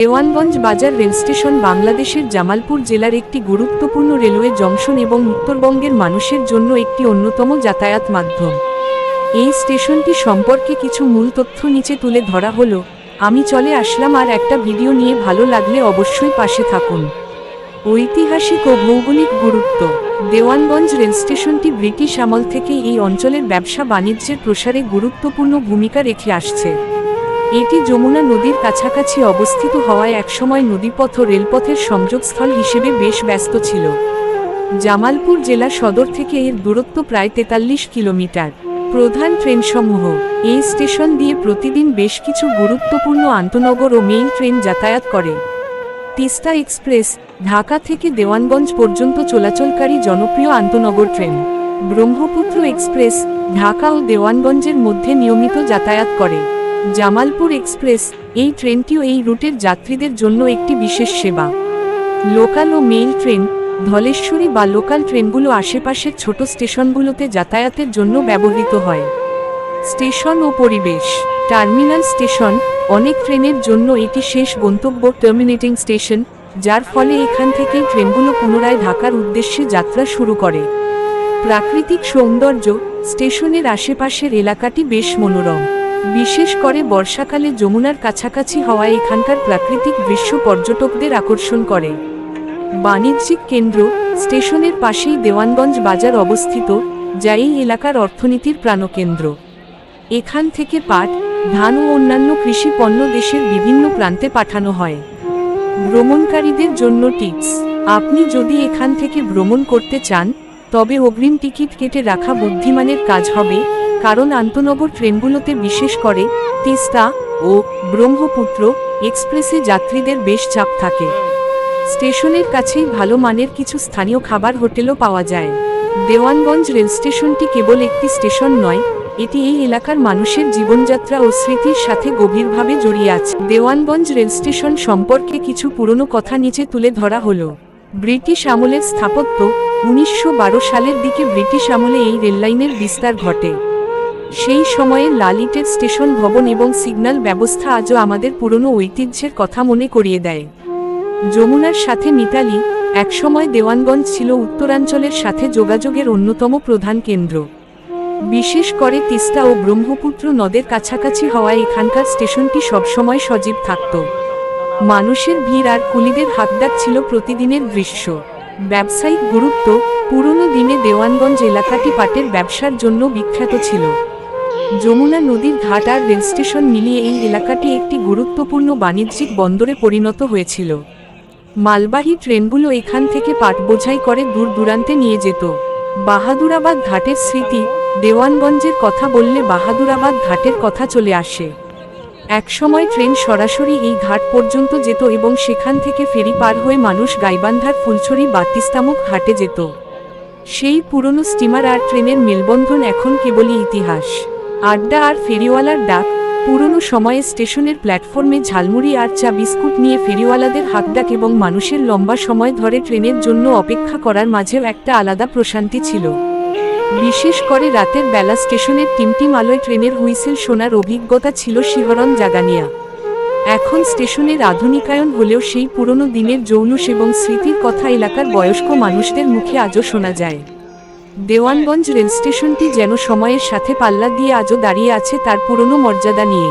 দেওয়ানগঞ্জ বাজার রেলস্টেশন বাংলাদেশের জামালপুর জেলার একটি গুরুত্বপূর্ণ রেলওয়ে জংশন এবং উত্তরবঙ্গের মানুষের জন্য একটি অন্যতম যাতায়াত মাধ্যম। এই স্টেশনটি সম্পর্কে কিছু মূল তথ্য নিচে তুলে ধরা হলো। আমি চলে আসলাম আর একটা ভিডিও নিয়ে, ভালো লাগলে অবশ্যই পাশে থাকুন। ঐতিহাসিক ও ভৌগোলিক গুরুত্ব। দেওয়ানগঞ্জ রেলস্টেশনটি ব্রিটিশ আমল থেকে এই অঞ্চলের ব্যবসা বাণিজ্যের প্রসারে গুরুত্বপূর্ণ ভূমিকা রেখে আসছে। এটি যমুনা নদীর কাছাকাছি অবস্থিত হওয়ায় একসময় নদীপথ ও রেলপথের সংযোগস্থল হিসেবে বেশ ব্যস্ত ছিল। জামালপুর জেলা সদর থেকে এর দূরত্ব প্রায় 43 কিলোমিটার। প্রধান ট্রেনসমূহ। এই স্টেশন দিয়ে প্রতিদিন বেশ কিছু গুরুত্বপূর্ণ আন্তনগর ও মেইল ট্রেন যাতায়াত করে। তিস্তা এক্সপ্রেস, ঢাকা থেকে দেওয়ানগঞ্জ পর্যন্ত চলাচলকারী জনপ্রিয় আন্তনগর ট্রেন। ব্রহ্মপুত্র এক্সপ্রেস, ঢাকা ও দেওয়ানগঞ্জের মধ্যে নিয়মিত যাতায়াত করে। জামালপুর এক্সপ্রেস, এই ট্রেনটিও এই রুটের যাত্রীদের জন্য একটি বিশেষ সেবা। লোকাল ও মেইল ট্রেন, ধলেশ্বরী বা লোকাল ট্রেনগুলো আশেপাশের ছোট স্টেশনগুলোতে যাতায়াতের জন্য ব্যবহৃত হয়। স্টেশন ও পরিবেশ। টার্মিনাল স্টেশন, অনেক ট্রেনের জন্য এটি শেষ গন্তব্য, টার্মিনেটিং স্টেশন, যার ফলে এখান থেকেই ট্রেনগুলো পুনরায় ঢাকার উদ্দেশ্যে যাত্রা শুরু করে। প্রাকৃতিক সৌন্দর্য। স্টেশনের আশেপাশের এলাকাটি বেশ মনোরম। বিশেষ করে বর্ষাকালে যমুনার কাছাকাছি হওয়ায় এখানকার প্রাকৃতিক দৃশ্য পর্যটকদের আকর্ষণ করে। বাণিজ্যিক কেন্দ্র। স্টেশনের পাশেই দেওয়ানগঞ্জ বাজার অবস্থিত, যা এই এলাকার অর্থনীতির প্রাণকেন্দ্র। এখান থেকে পাট, ধান ও অন্যান্য কৃষি পণ্য দেশের বিভিন্ন প্রান্তে পাঠানো হয়। ভ্রমণকারীদের জন্য টিপস। আপনি যদি এখান থেকে ভ্রমণ করতে চান, তবে অগ্রিম টিকিট কেটে রাখা বুদ্ধিমানের কাজ হবে, কারণ আন্তনগর ট্রেনগুলোতে, বিশেষ করে তিস্তা ও ব্রহ্মপুত্র এক্সপ্রেসে যাত্রীদের বেশ চাপ থাকে। স্টেশনের কাছেই ভালো মানের কিছু স্থানীয় খাবার হোটেলও পাওয়া যায়। দেওয়ানগঞ্জ রেলস্টেশনটি কেবল একটি স্টেশন নয়, এটি এই এলাকার মানুষের জীবনযাত্রা ও স্মৃতির সাথে গভীরভাবে জড়িয়ে আছে। দেওয়ানগঞ্জ রেলস্টেশন সম্পর্কে কিছু পুরনো কথা নিচে তুলে ধরা হলো। ব্রিটিশ আমলের স্থাপত্য। 1912 সালের দিকে ব্রিটিশ আমলে এই রেললাইনের বিস্তার ঘটে। সেই সময়ে লাল ইটের স্টেশন ভবন এবং সিগন্যাল ব্যবস্থা আজও আমাদের পুরনো ঐতিহ্যের কথা মনে করিয়ে দেয়। যমুনার সাথে মিতালি। একসময় দেওয়ানগঞ্জ ছিল উত্তরাঞ্চলের সাথে যোগাযোগের অন্যতম প্রধান কেন্দ্র। বিশেষ করে তিস্তা ও ব্রহ্মপুত্র নদের কাছাকাছি হওয়ায় এখানকার স্টেশনটি সবসময় সজীব থাকত। মানুষের ভিড় আর কুলিদের হাকডাক ছিল প্রতিদিনের দৃশ্য। ব্যবসায়িক গুরুত্ব। পুরনো দিনে দেওয়ানগঞ্জ এলাকাটি পাটের ব্যবসার জন্য বিখ্যাত ছিল। যমুনা নদীর ঘাট আর রেলস্টেশন মিলিয়ে এই এলাকাটি একটি গুরুত্বপূর্ণ বাণিজ্যিক বন্দরে পরিণত হয়েছিল। মালবাহী ট্রেনগুলো এখান থেকে পাট বোঝাই করে দূর দূরান্তে নিয়ে যেত। বাহাদুরাবাদ ঘাটের স্মৃতি। দেওয়ানগঞ্জের কথা বললে বাহাদুরাবাদ ঘাটের কথা চলে আসে। একসময় ট্রেন সরাসরি এই ঘাট পর্যন্ত যেত এবং সেখান থেকে ফেরি পার হয়ে মানুষ গাইবান্ধার ফুলছড়ি বা তিস্তামুখ ঘাটে যেত। সেই পুরনো স্টিমার আর ট্রেনের মেলবন্ধন এখন কেবলই ইতিহাস। আড্ডা আর ফেরিওয়ালার ডাক। পুরনো সময়ে স্টেশনের প্ল্যাটফর্মে ঝালমুড়ি আর চা বিস্কুট নিয়ে ফেরিওয়ালাদের হাকডাক এবং মানুষের লম্বা সময় ধরে ট্রেনের জন্য অপেক্ষা করার মাঝেও একটা আলাদা প্রশান্তি ছিল। বিশেষ করে রাতের বেলা স্টেশনের টিমটিম আলোয় ট্রেনের হুইসেল শোনার অভিজ্ঞতা ছিল শিহরণ জাগানিয়া। এখন স্টেশনের আধুনিকায়ন হলেও সেই পুরনো দিনের জৌলুস এবং স্মৃতির কথা এলাকার বয়স্ক মানুষদের মুখে আজও শোনা যায়। দেওয়ানগঞ্জ রেলস্টেশনটি যেন সময়ের সাথে পাল্লা দিয়ে আজও দাঁড়িয়ে আছে তার পুরনো মর্যাদা নিয়ে।